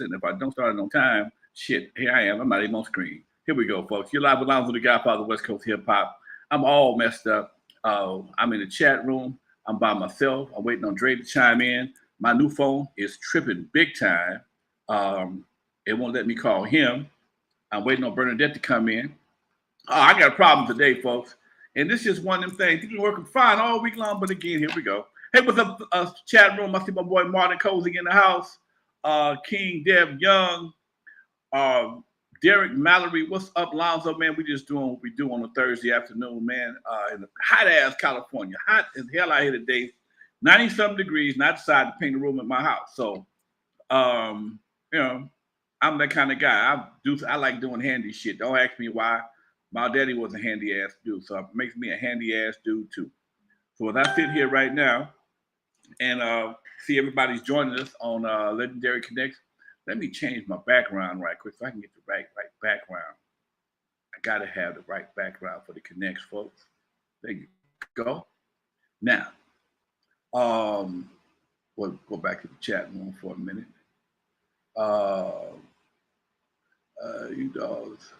And if I don't start it on time, shit, here I am. I'm not even on screen. Here we go, folks. You're live with Lonzo, the Godfather of West Coast hip hop. I'm all messed up. I'm in the chat room. I'm by myself. I'm waiting on Dre to chime in. My new phone is tripping big time. It won't let me call him. I'm waiting on Bernadette to come in. Oh, I got a problem today, folks. And this is one of them things. You've been working fine all week long, but again, here we go. Hey, what's up, chat room? I see my boy Martin Cozy in the house. King Deb Young, Derek Mallory. What's up, Lonzo? Man, we just doing what we do on a Thursday afternoon, man. In the hot ass California, hot as hell out here today. 90-something degrees, and I decided to paint the room at my house. So, you know, I'm that kind of guy. I like doing handy shit. Don't ask me why. My daddy was a handy ass dude, so it makes me a handy ass dude too. So as I sit here right now and see everybody's joining us on Legendary Connects, let me change my background right quick so I can get the right background. I gotta have the right background for the Connects, folks. There you go. Now, we'll go back to the chat room for a minute. You dogs,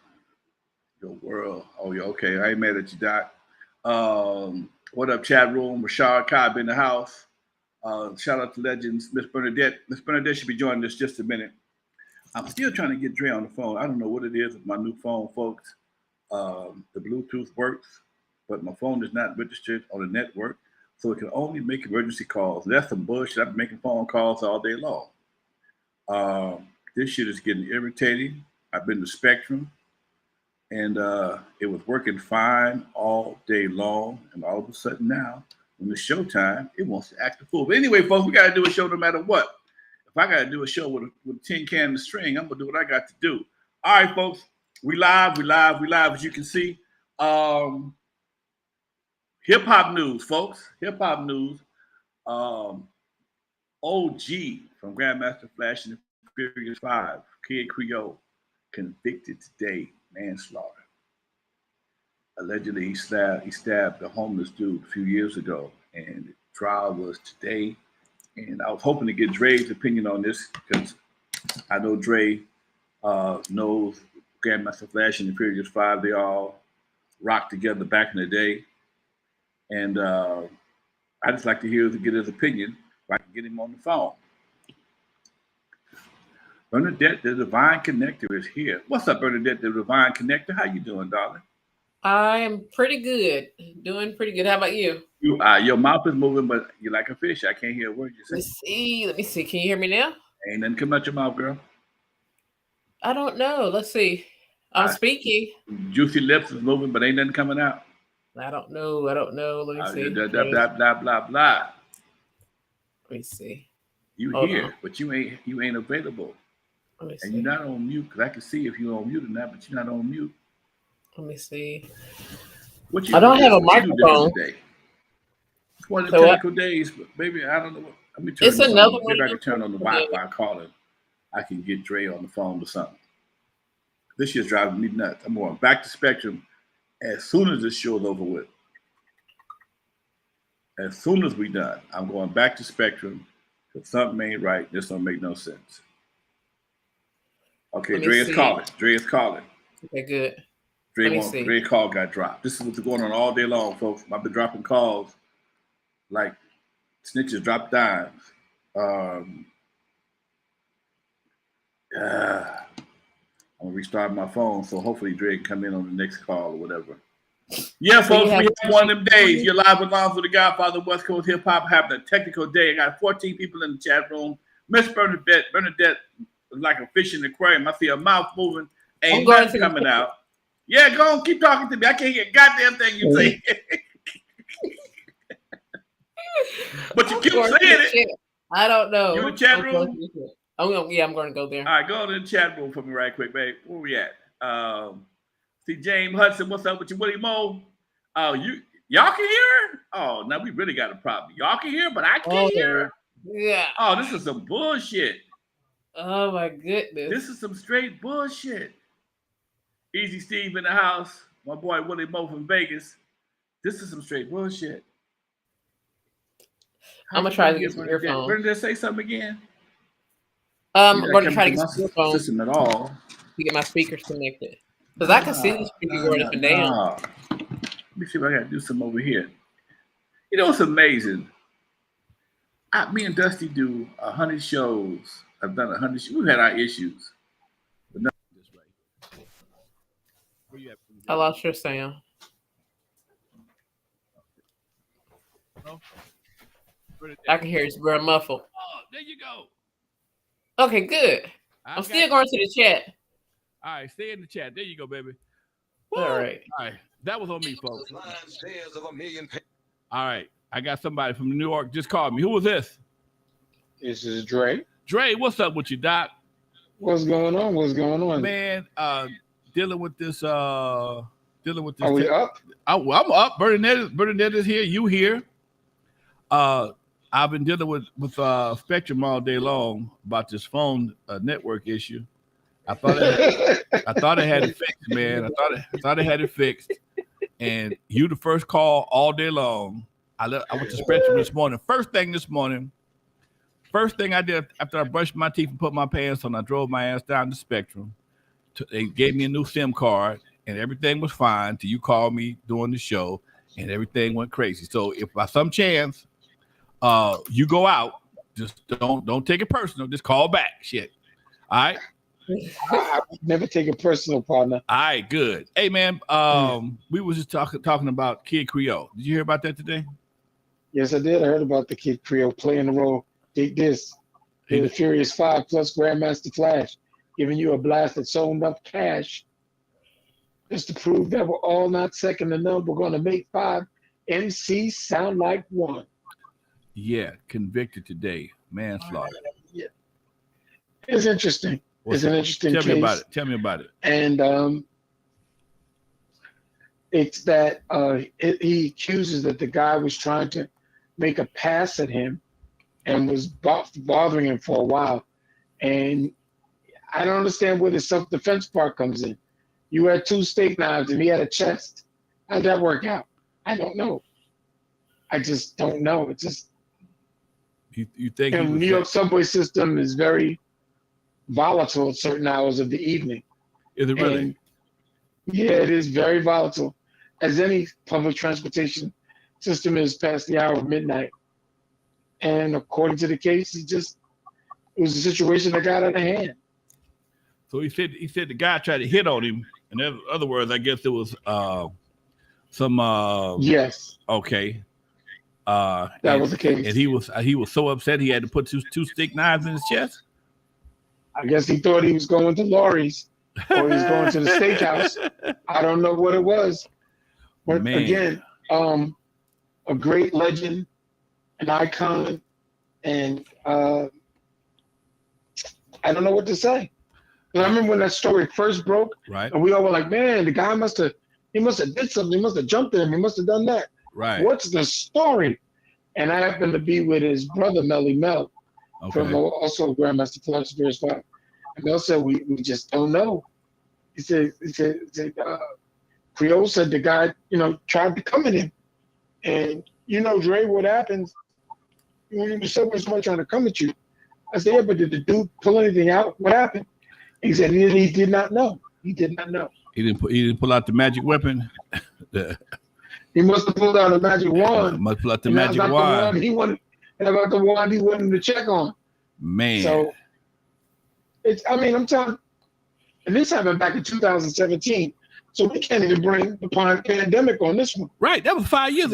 your world. Oh, yeah, okay. I ain't mad at you, Doc. What up, chat room? Rashad Cobb in the house. Shout out to Legends, Miss Bernadette. Miss Bernadette should be joining us just a minute. I'm still trying to get Dre on the phone. I don't know what it is with my new phone, folks. The Bluetooth works, but my phone is not registered on the network, so it can only make emergency calls. That's some bullshit. I've been making phone calls all day long. This shit is getting irritating. I've been to Spectrum, and it was working fine all day long, and all of a sudden now, when it's showtime, it wants to act a fool. But anyway, folks, we got to do a show no matter what. If I got to do a show with a tin can and a string, I'm going to do what I got to do. All right, folks, we live, as you can see. Hip-hop news, folks. Hip-hop news. OG from Grandmaster Flash and the Furious 5, Kid Creole, convicted today, manslaughter. Allegedly, he stabbed a homeless dude a few years ago, and the trial was today. And I was hoping to get Dre's opinion on this because I know Dre knows Grandmaster Flash and the Furious 5. They all rocked together back in the day. And I just like to get his opinion if I can get him on the phone. Bernadette, the Divine Connector, is here. What's up, Bernadette, the Divine Connector? How you doing, darling? I'm pretty good. Doing pretty good. How about you? Your mouth is moving, but you're like a fish. I can't hear a word you say. Let me see. Can you hear me now? Ain't nothing coming out your mouth, girl. I don't know. Let's see. I'm speaking. Juicy lips is moving, but ain't nothing coming out. I don't know. Let me see. Blah, blah, blah, blah. Let me see. You here, but you ain't available. And you're not on mute, because I can see if you're on mute or not, but you're not on mute. Let me see. I don't have a microphone. It's one of the technical days, but maybe I don't know. Let me turn this another on. Maybe I can turn on the Wi-Fi calling. I can get Dre on the phone or something. This shit's driving me nuts. I'm going back to Spectrum as soon as this show's over with. As soon as we done, I'm going back to Spectrum because something ain't right. This don't make no sense. Okay, Dre is calling. Okay, good. Dre call got dropped. This is what's going on all day long, folks. I've been dropping calls like snitches drop dimes. I'm gonna restart my phone, so hopefully Dre can come in on the next call or whatever. Yeah, folks, we have one of them days. You're live with Lonzo, the Godfather of West Coast hip hop, having a technical day. I got 14 people in the chat room. Miss Bernadette was like a fish in the aquarium. I see her mouth moving. Ain't nothing coming out. Yeah, go on, keep talking to me. I can't hear a goddamn thing you say. But you keep saying it. I don't know. You in the chat room? I'm going to go there. All right, go to the chat room for me right quick, babe. Where we at? See James Hudson, what's up with you, Willie Mo? Oh, y'all can hear her? Oh, now we really got a problem. Y'all can hear her, but I can't hear her. Yeah. Oh, this is some bullshit. Oh my goodness. This is some straight bullshit. Easy Steve in the house. My boy Willie Mo from Vegas. This is some straight bullshit. I'm going to try to get some earphones. Where did they say something again? I'm You're not going to coming try to to get my some phone system at all. to get my speakers connected. Because I can see the speaker going up and down. Let me see if I got to do something over here. You know, it's amazing. Me and Dusty do 100 shows. I've done 100 shows. We've had our issues. But nothing this right. Where you at? I lost your sound. Hello? I can hear it's real muffled. Oh, there you go. Okay, good. I'm still going to the chat. All right, stay in the chat. There you go, baby. Woo. All right. That was on me, folks. All right. I got somebody from New York just called me. Who was this? This is Dre. Dre, what's up with you, Doc? What's going on? What's going on? Man, dealing with this. Are we up? I'm up. Bernadette is here. You here? I've been dealing with Spectrum all day long about this phone network issue. I thought I had it fixed, man. I thought I had it fixed. And you the first call all day long. I went to Spectrum this morning. First thing I did after I brushed my teeth and put my pants on, I drove my ass down to Spectrum. They gave me a new SIM card, and everything was fine till you called me during the show, and everything went crazy. So if by some chance you go out, just don't take it personal. Just call back. Shit. All right. I never take it personal, partner. All right, good. Hey, man, we was just talking about Kid Creole. Did you hear about that today? Yes, I did. I heard about the Kid Creole playing the role. Take this. The Furious 5 plus Grandmaster Flash giving you a blast that sold up cash just to prove that we're all not second to none. We're going to make 5 MCs sound like one. Yeah, convicted today. Manslaughter. Yeah. It's interesting. It's an interesting case. Tell me about it. And it's that he accuses that the guy was trying to make a pass at him and was bothering him for a while. And I don't understand where the self-defense part comes in. You had 2 steak knives and he had a chest. How'd that work out? I don't know. I just don't know. It's just you think the New York subway system is very volatile at certain hours of the evening. Is it really? And yeah, it is very volatile, as any public transportation system is past the hour of midnight. And according to the case, it was a situation that got out of hand. So he said the guy tried to hit on him. In other words, I guess it was some yes. Okay. That was the case. And he was so upset he had to put two stick knives in his chest. I guess he thought he was going to Laurie's or he was going to the steakhouse. I don't know what it was. But Man. Again, a great legend, an icon, and I don't know what to say. I remember when that story first broke, right? And we all were like, "Man, the guy must have did something. He must have jumped at him. He must have done that." Right. What's the story? And I happened to be with his brother, Melly Mel, from also Grandmaster Flash Furious 5. And Mel said, "We just don't know." He said, Creole said the guy, tried to come at him, and Dre, what happens when you said somebody trying to come at you? I said, "Yeah, but did the dude pull anything out? What happened?" He said he did not know. He did not know. He didn't pull out the magic weapon. He must have pulled out a magic wand. Must pull out the magic wand. About the wand he wanted to check on. Man. So I'm telling, and this happened back in 2017. So we can't even bring the pandemic on this one. Right. That was 5 years.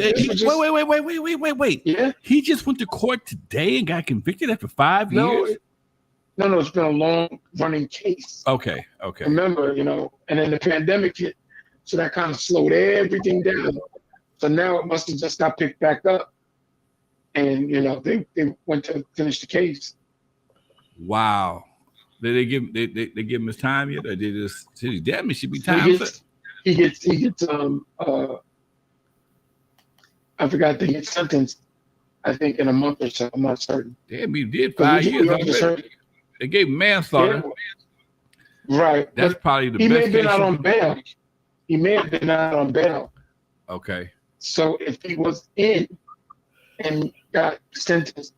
Wait. Yeah. He just went to court today and got convicted after 5 years? No, it's been a long running case. Okay. Remember, and then the pandemic hit. So that kind of slowed everything down. So now it must have just got picked back up. And, they went to finish the case. Wow. Did they give him his time yet? Or they just said, damn, it should be time. He gets I forgot that he gets sentenced, I think, in a month or so. I'm not certain. Damn, he did 5 years. They gave him manslaughter. Yeah. Right. That's probably the best. He may have been out on bail. He may have been out on bail. Okay. So if he was in and got sentenced,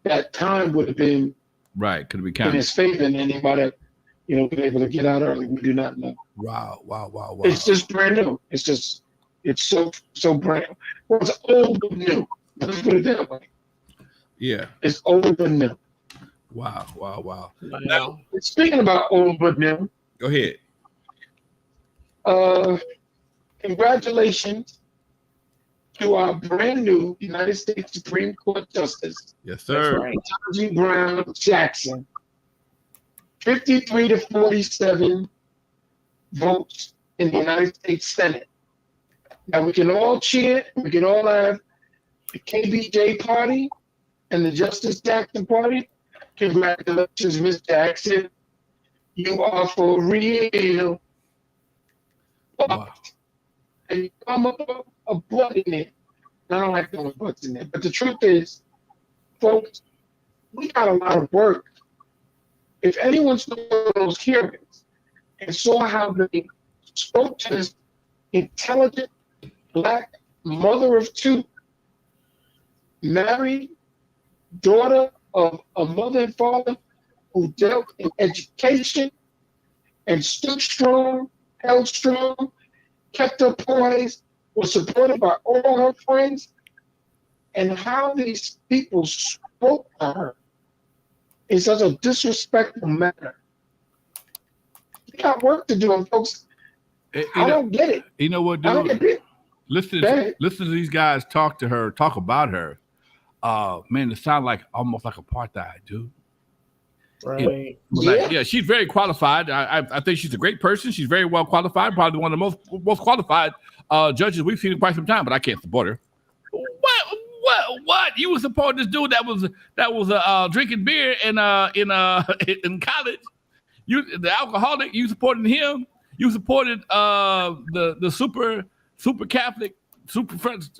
that time would have been Right. Could be in counted. his favor, and then he might have, been able to get out early. We do not know. Wow. It's just brand new. It's so brand. Well, it's old but new. Let's put it that way. Yeah. It's old but new. Wow. Wow. Speaking about old but new, Go ahead. congratulations to our brand new United States Supreme Court Justice, Yes, That's sir. right. Ketanji Brown Jackson. 53 to 47 votes in the United States Senate. Now we can all cheer, we can all have the KBJ party and the Justice Jackson party. Congratulations, Ms. Jackson. You are for real. Wow. And you come up with a butt in it. I don't like throwing butts in there. But the truth is, folks, we got a lot of work. If anyone saw those hearings and saw how they spoke to this intelligent Black mother of two, married daughter of a mother and father who dealt in education and stood strong, held strong, kept her poise, was supported by all her friends, and how these people spoke to her in such a disrespectful manner. We got work to do, and folks, I don't get it. You know what, I don't dude? get it. Listen Go to these guys talk about her. Man, it sounds like almost like apartheid, dude. Right. Yeah. She's very qualified. I think she's a great person. She's very well qualified. Probably one of the most qualified judges we've seen in quite some time. But I can't support her. What? You were supporting this dude that was drinking beer in college. The alcoholic. You supported him. You supported the super Catholic, super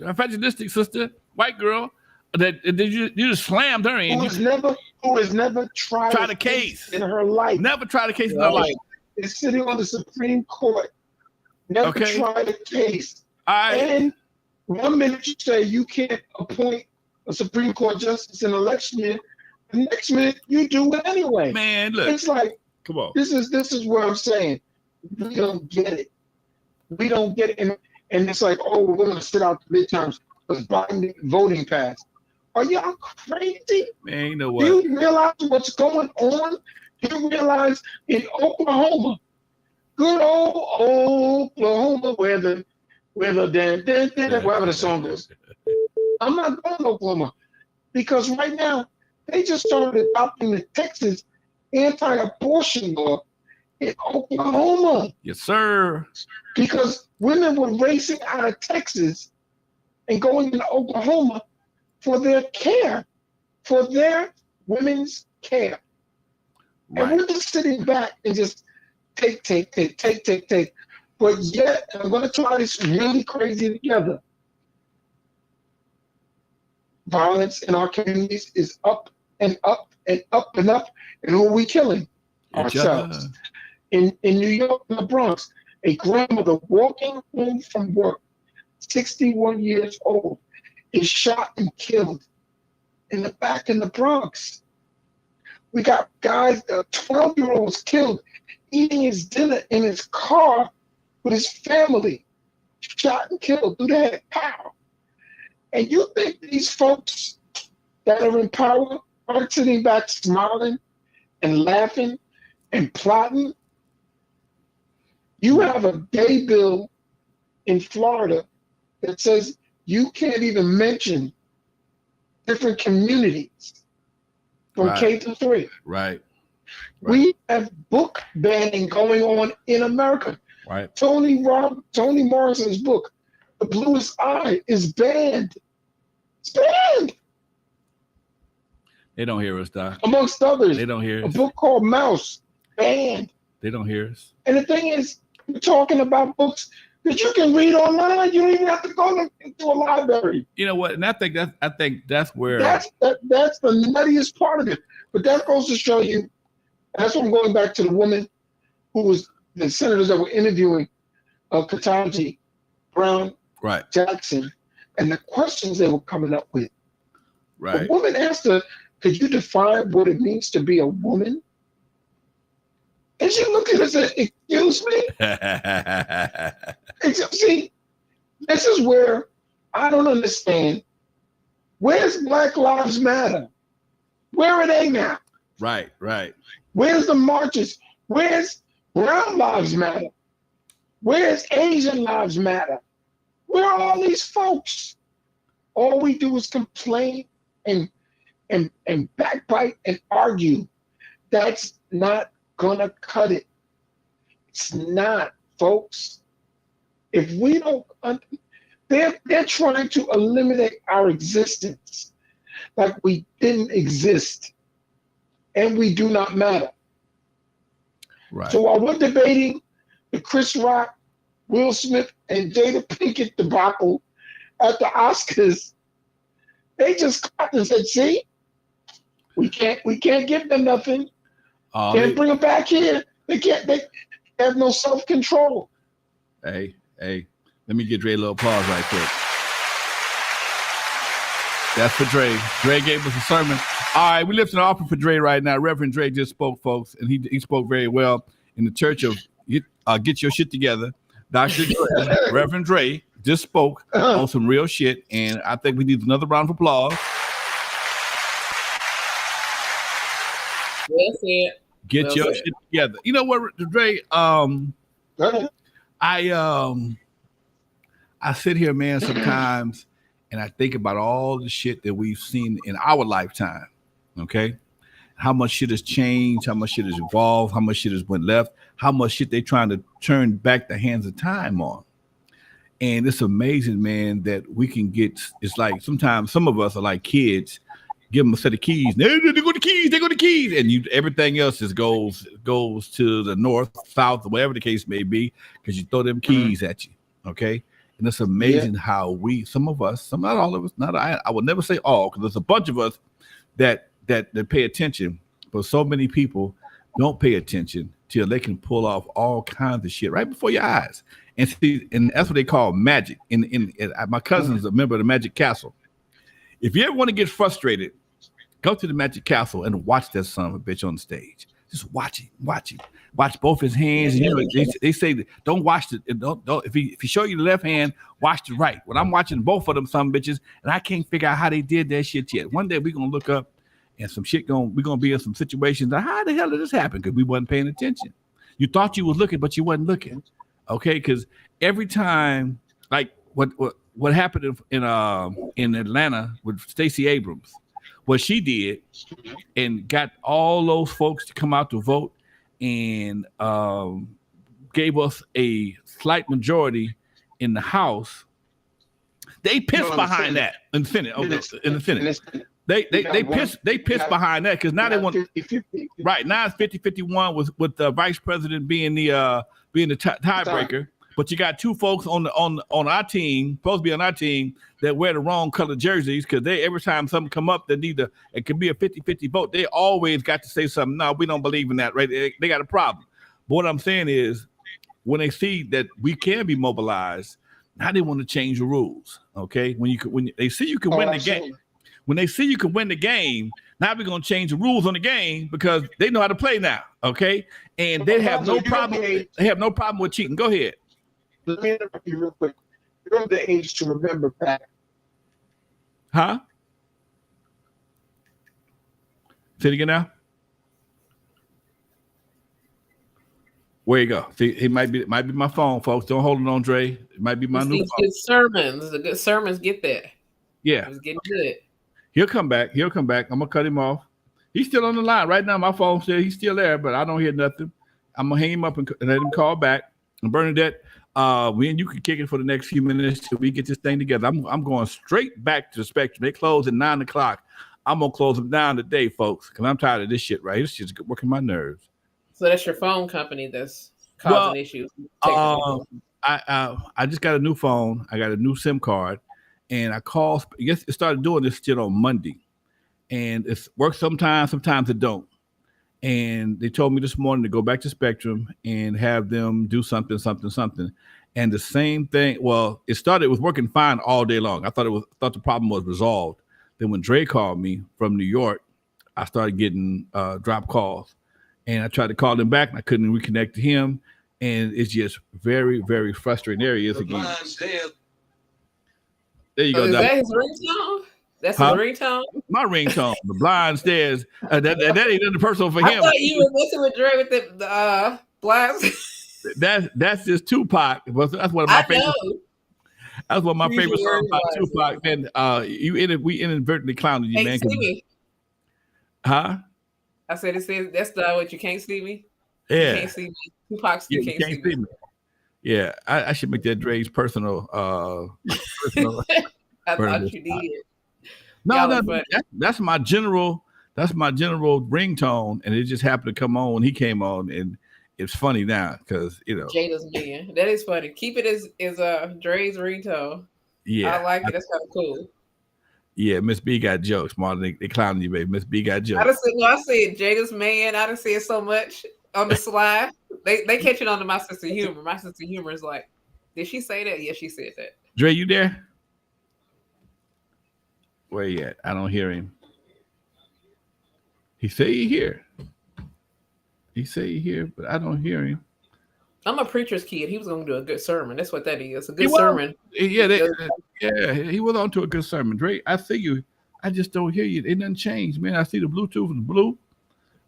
evangelistic sister, white girl. That you just slammed her in. Who has never tried a case in her life. Never tried a case in her life. Is sitting on the Supreme Court. Never tried a case. And 1 minute you say you can't appoint a Supreme Court justice in election year. The next minute you do it anyway. Man, look. It's like, come on. This is what I'm saying. We don't get it. We don't get it. And it's like, oh, we're going to sit out the midterms because Biden voting passed. Are y'all crazy? Man, you know what? Do you realize what's going on? Do you realize in Oklahoma, good old Oklahoma, wherever the song goes. I'm not going to Oklahoma because right now they just started adopting the Texas anti-abortion law in Oklahoma. Yes, sir. Because women were racing out of Texas and going into Oklahoma for their care, for their women's care. Right. And we're just sitting back and just take. But yet, I'm going to try this really crazy together. Violence in our communities is up and up and up and up. And who are we killing? Ourselves. In New York, in the Bronx, a grandmother walking home from work, 61 years old, is shot and killed in the back in the Bronx. We got guys, 12-year-olds killed, eating his dinner in his car with his family, shot and killed through the head, pow. And you think these folks that are in power aren't sitting back smiling and laughing and plotting? You have a gay bill in Florida that says you can't even mention different communities from K through 3. Right. We have book banning going on in America. Right. Toni Morrison's book, The Bluest Eye, is banned. It's banned. They don't hear us, Doc. Amongst others. They don't hear us. A book called Mouse, banned. They don't hear us. And the thing is, we're talking about books that you can read online. You don't even have to go to a library. You know what? And I think that's where that's the nuttiest part of it. But that goes to show you. That's what I'm going back to the woman who was the senators that were interviewing Ketanji Brown Jackson and the questions they were coming up with. Right. The woman asked her, could you define what it means to be a woman? And she looked at us and said, excuse me? See, this is where I don't understand. Where's Black Lives Matter? Where are they now? Right. Where's the marches? Where's Brown Lives Matter? Where's Asian Lives Matter? Where are all these folks? All we do is complain and backbite and argue. That's not gonna cut it. It's not, folks. If we don't, they're trying to eliminate our existence like we didn't exist, and we do not matter. Right. So while we're debating the Chris Rock, Will Smith, and Jada Pinkett debacle at the Oscars, they just clapped and said, "See, we can't give them nothing. Can't bring them back here. They have no self-control." Hey, let me get Dre a little applause right quick. That's for Dre. Dre gave us a sermon. All right, we're lifting an offering for Dre right now. Reverend Dre just spoke, folks, and he spoke very well in the church of Get Your Shit Together. Dr. Dre, Reverend Dre just spoke on some real shit, and I think we need another round of applause. That's it. Get your shit together. You know what, Dre? I sit here, man, sometimes, and I think about all the shit that we've seen in our lifetime. Okay, how much shit has changed, how much shit has evolved, how much shit has went left, how much shit they trying to turn back the hands of time on. And it's amazing, man, that we can get. It's like sometimes some of us are like kids. Give them a set of keys. They go the keys. They go the keys, and everything else just goes to the north, south, whatever the case may be, because you throw them keys at you. Okay, and it's amazing how some of us, not all of us, I would never say all, because there's a bunch of us that pay attention, but so many people don't pay attention till they can pull off all kinds of shit right before your eyes, and see, and that's what they call magic. In my cousin's a member of the Magic Castle. If you ever want to get frustrated, go to the Magic Castle and watch that son of a bitch on the stage. Just watch him. Watch both his hands. And they say don't watch the don't if he show you the left hand, watch the right. When I'm watching both of them son of bitches, and I can't figure out how they did that shit yet. One day we're gonna look up and some shit we're gonna be in some situations. Like, how the hell did this happen? Because we wasn't paying attention. You thought you was looking, but you wasn't looking. Okay, because every time, like what happened in Atlanta with Stacey Abrams, what she did and got all those folks to come out to vote and gave us a slight majority in the House. They pissed behind that in the Senate. In the Senate. They pissed behind that because now they want 50-50. Right now it's 50-51 with the vice president being the tiebreaker. But you got two folks on our team, supposed to be on our team, that wear the wrong color jerseys because they every time something come up that it could be a 50-50 vote, they always got to say something. No, we don't believe in that, right? They got a problem. But what I'm saying is, when they see that we can be mobilized, now they want to change the rules. Okay, when they see you can win the game, when they see you can win the game, now we're gonna change the rules on the game because they know how to play now. Okay, and they have no problem. They have no problem with cheating. Go ahead. Let me interrupt you real quick. You're of the age to remember back. Huh? Say it again now. Where you go? See, it might be my phone, folks. Don't hold it on, Dre. It might be my new phone. Good sermons. The good sermons get that. Yeah. It's getting good. He'll come back. I'm gonna cut him off. He's still on the line right now. My phone says he's still there, but I don't hear nothing. I'm gonna hang him up and let him call back. And Bernadette, we and you can kick it for the next few minutes till we get this thing together. I'm going straight back to the Spectrum. They close at 9:00. I'm gonna close them down today, folks, because I'm tired of this shit. Right, this shit's working my nerves. So that's your phone company that's causing issues. I just got a new phone. I got a new SIM card, and I called. I guess it started doing this shit on Monday, and it works sometimes. Sometimes it don't. And they told me this morning to go back to Spectrum and have them do something. And the same thing. Well, it was working fine all day long. I thought the problem was resolved. Then when Dre called me from New York, I started getting drop calls, and I tried to call him back, and I couldn't reconnect to him, and it's just very, very frustrating. There he is again. There you So go. is Doc. that his ringtone? That's Huh? his ringtone? My ringtone, the blind stairs. That ain't nothing personal for I him. thought you were messing with Dre with the blast. That's just Tupac. That's one of my I favorite. know. That's one of my Use favorite your songs by words Tupac. Then we inadvertently clowned you, man. Can't see me. Huh? I said it says that's what you can't see me. You Yeah. can't see me. Tupac's Yeah, you can't see me. Yeah, I should make that Dre's personal. Personal. I thought you did. No, that's my general. That's my general ringtone, and it just happened to come on when he came on, and it's funny now because Jada's man. That is funny. Keep it as Dre's ringtone. Yeah, I like it. That's kind of cool. Yeah, Miss B got jokes. Martin, they clowning you, baby. Miss B got jokes. I said Jada's man. I done said so much on the slide. They catch it on to my sense of humor. My sense of humor is like, did she say that? Yeah, she said that. Dre, you there? Where you at? I don't hear him. He say he here. He say he here, but I don't hear him. I'm a preacher's kid. He was going to do a good sermon. That's what that is. A good sermon. Yeah, he was on to a good sermon. Dre, I see you. I just don't hear you. It doesn't change, man. I see the Bluetooth and the blue.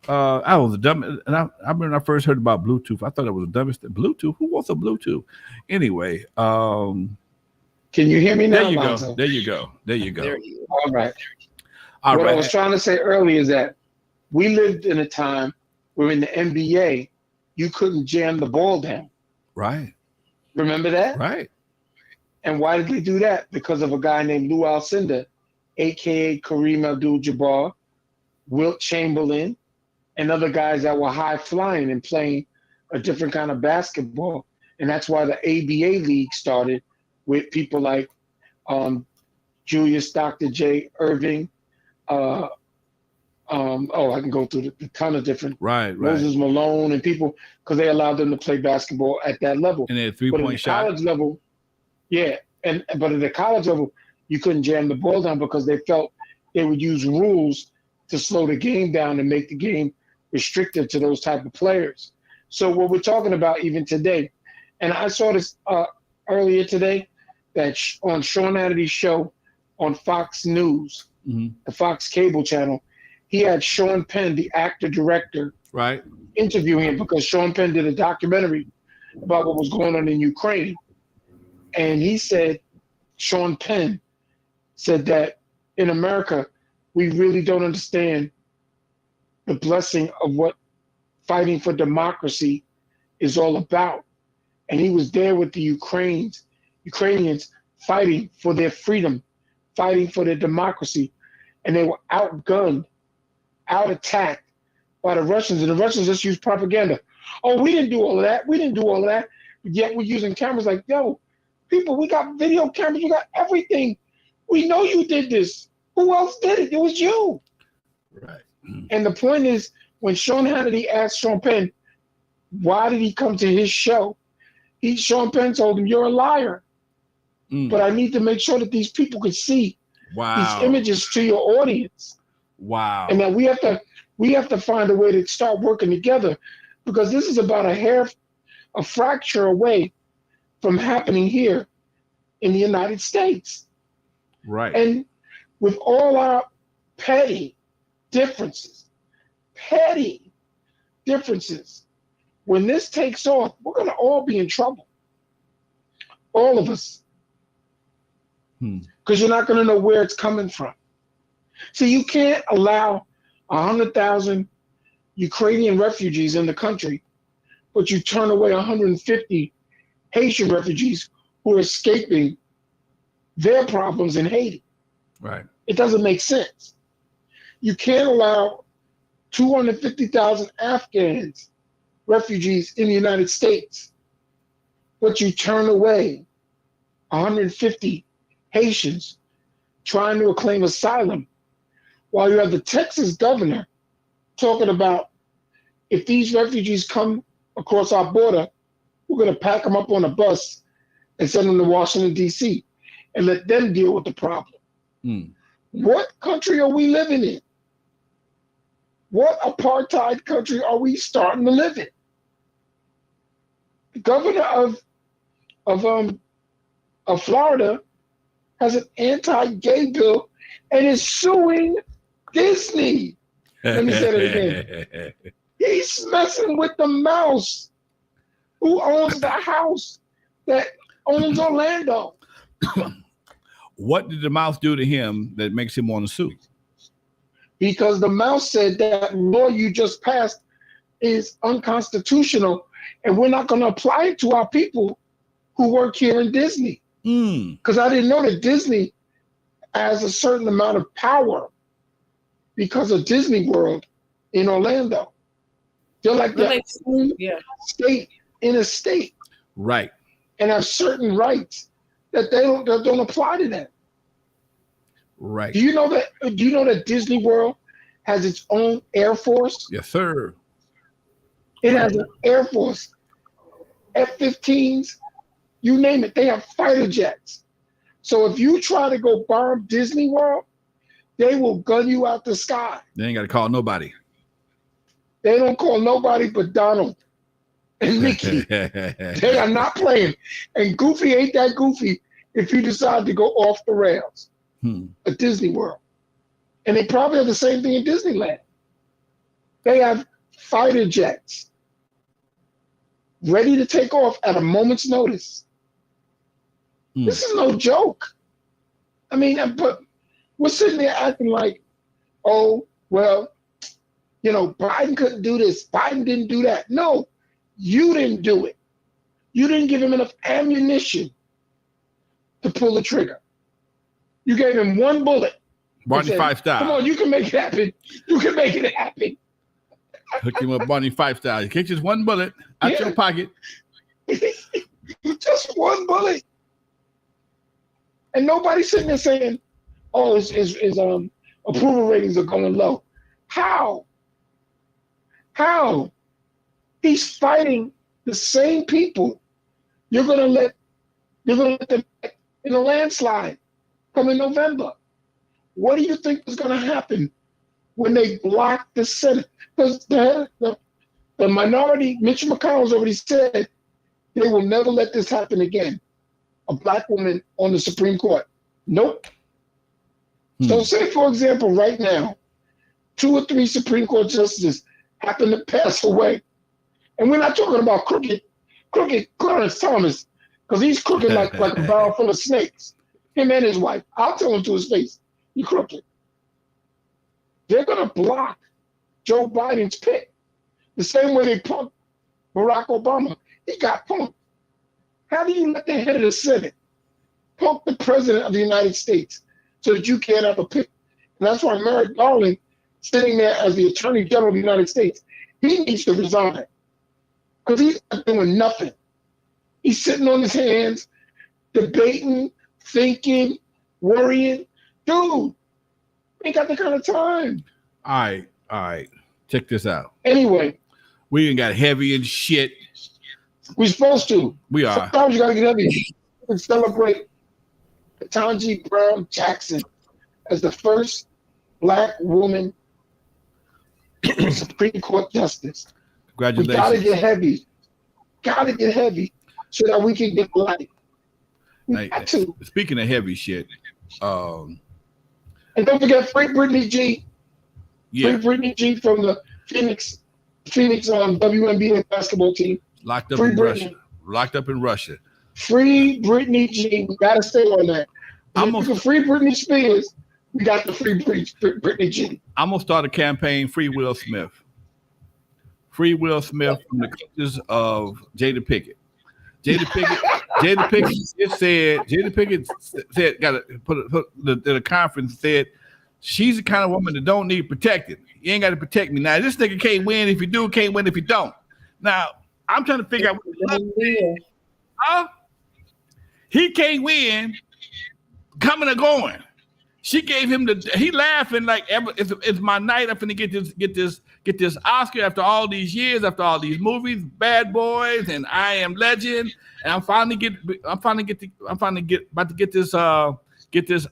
I was the dumbest, and I remember when I first heard about Bluetooth. I thought it was the dumbest. Bluetooth? Who wants a Bluetooth? Anyway, can you hear me now? There you Lonzo? go. There you go. There you go. All right. What I was trying to say earlier is that we lived in a time where in the NBA you couldn't jam the ball down. Right. Remember that? Right. And why did they do that? Because of a guy named Lou Alcindor, a.k.a. Kareem Abdul-Jabbar, Wilt Chamberlain, and other guys that were high flying and playing a different kind of basketball. And that's why the ABA league started with people like Julius Dr. J. Irving. I can go through a ton of different Moses Malone and people because they allowed them to play basketball at that level. And a 3-point shot. College level, yeah. But at the college level, you couldn't jam the ball down because they felt they would use rules to slow the game down and make the game restricted to those type of players. So what we're talking about even today, and I saw this earlier today, that on Sean Hannity's show on Fox News, the Fox cable channel, he had Sean Penn, the actor-director, interviewing him because Sean Penn did a documentary about what was going on in Ukraine. And he said, Sean Penn said that in America, we really don't understand the blessing of what fighting for democracy is all about. And he was there with the Ukrainians fighting for their freedom, fighting for their democracy. And they were outgunned, out-attacked by the Russians. And the Russians just used propaganda. Oh, we didn't do all of that. We didn't do all of that. But yet we're using cameras like, yo, people, we got video cameras. We got everything. We know you did this. Who else did it? It was you. Right. And the point is, when Sean Hannity asked Sean Penn, why did he come to his show? Sean Penn told him, you're a liar. But I need to make sure that these people could see these images to your audience. Wow. And that we have to find a way to start working together because this is about a fracture away from happening here in the United States. Right. And with all our petty differences, when this takes off, we're going to all be in trouble. All of us. Because you're not going to know where it's coming from. So you can't allow 100,000 Ukrainian refugees in the country, but you turn away 150 Haitian refugees who are escaping their problems in Haiti. Right. It doesn't make sense. You can't allow 250,000 Afghans, refugees in the United States, but you turn away 150 Haitians trying to claim asylum while you have the Texas governor talking about if these refugees come across our border, we're going to pack them up on a bus and send them to Washington, D.C. and let them deal with the problem. What country are we living in? What apartheid country are we starting to live in? The governor of Florida has an anti-gay bill and is suing Disney. Let me say that again. He's messing with the mouse who owns the house that owns Orlando. What did the mouse do to him that makes him want to sue? Because the mouse said that law you just passed is unconstitutional, and we're not going to apply it to our people who work here in Disney. Because I didn't know that Disney has a certain amount of power because of Disney World in Orlando. They're like their own state in a state. Right. And have certain rights that don't apply to them. Right. Do you know that Disney World has its own Air Force? Yes, sir. It has an Air Force, F-15s, you name it. They have fighter jets. So if you try to go bomb Disney World, they will gun you out the sky. They ain't got to call nobody. They don't call nobody but Donald and Mickey. They are not playing. And Goofy ain't that goofy if you decide to go off the rails at Disney World. And they probably have the same thing in Disneyland. They have fighter jets ready to take off at a moment's notice. This is no joke. I mean, but we're sitting there acting like, oh, well, you know, Biden couldn't do this. Biden didn't do that. No, you didn't do it. You didn't give him enough ammunition to pull the trigger. You gave him one bullet. Barney Fife style. Come on, you can make it happen. You can make it happen. Hook him up Barney Fife style. You catch just one bullet out your pocket. Just one bullet. And nobody's sitting there saying, oh, his approval ratings are going low. How? He's fighting the same people. You're gonna let them in a landslide come in November. What do you think is gonna happen when they block the Senate? Because the minority, Mitch McConnell's already said they will never let this happen again. A black woman on the Supreme Court. Nope. So say, for example, right now, 2 or 3 Supreme Court justices happen to pass away. And we're not talking about crooked Clarence Thomas, because he's crooked like a barrel full of snakes. Him and his wife. I'll tell him to his face, you crooked. They're going to block Joe Biden's pick. The same way they punked Barack Obama. He got punked. How do you let the head of the Senate punk the president of the United States so that you can't have a pick? And that's why Merrick Garland, sitting there as the Attorney General of the United States, he needs to resign because he's not doing nothing. He's sitting on his hands, debating, thinking, worrying. Dude, ain't got the kind of time. All right. Check this out. Anyway. We ain't got heavy and shit. We're supposed to. We are. Sometimes you got to get heavy and celebrate Ketanji Brown Jackson as the first black woman Supreme Court justice. Congratulations. We got to get heavy. Got to get heavy so that we can get light. We got to. Speaking of heavy shit. And don't forget free Brittany G. Yeah. Free Brittany G from the Phoenix WNBA basketball team. Locked up in Russia. Locked up in Russia. Free Brittany G. We gotta stay on that. If you can free Britney Spears, we got the free Brittany G. I'm gonna start a campaign. Free Will Smith. Free Will Smith from the coaches of Jada Pinkett. Jada Pinkett said got to put at a conference said she's the kind of woman that don't need protected. You ain't got to protect me. Now this nigga can't win if you do, can't win if you don't. Now I'm trying to figure out what he can't win coming or going. She gave him he laughing like it's my night. I'm finna get this Oscar after all these years, after all these movies, Bad Boys and I Am Legend, and I'm finally about to get this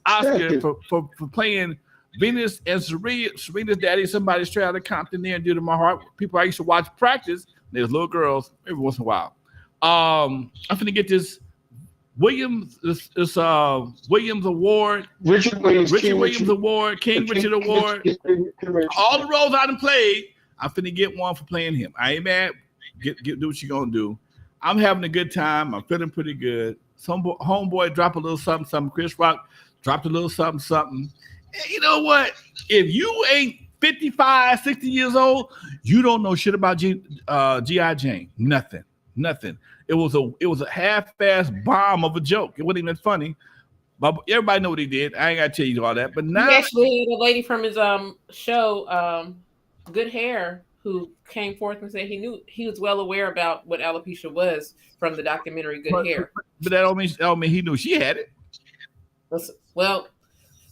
Oscar for playing Venus and Serena's daddy, somebody straight out of Compton there and did to my heart. People I used to watch practice. There's little girls every once in a while. I'm finna get this Williams Award, Richard Williams, Award, King Richard Award. All the roles I done played, I'm finna get one for playing him. I ain't mad. Do what you gonna do. I'm having a good time. I'm feeling pretty good. Some homeboy drop a little something. Chris Rock dropped a little something. And you know what? If you ain't 55, 60 years old, you don't know shit about G.I. Jane. Nothing. It was a half-assed bomb of a joke. It wasn't even funny. But everybody know what he did. I ain't gotta tell you all that. But now he actually had a lady from his show, Good Hair, who came forth and said he was well aware about what alopecia was from the documentary Good Hair. But that don't mean he knew she had it. Well,